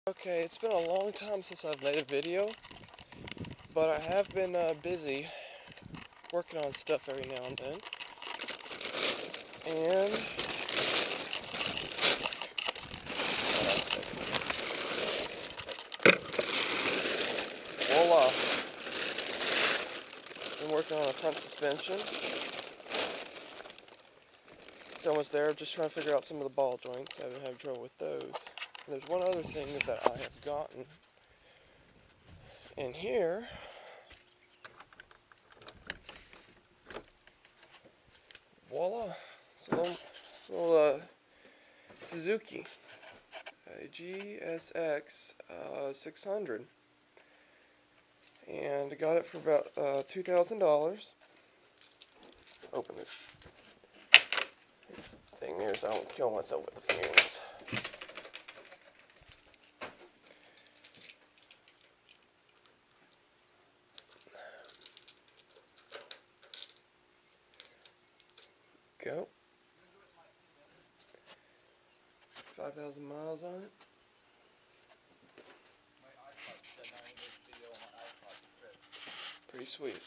Okay, it's been a long time since I've made a video, but I have been busy working on stuff every now and then. And voila! Been working on a front suspension. It's almost there. I'm just trying to figure out some of the ball joints. I've been having trouble with those. And there's one other thing that I have gotten in here. Voila! It's a little Suzuki GSX 600. And I got it for about $2,000. Open this thing here so I don't kill myself with the fumes. Go. 5,000 miles on it. Pretty sweet.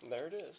There it is.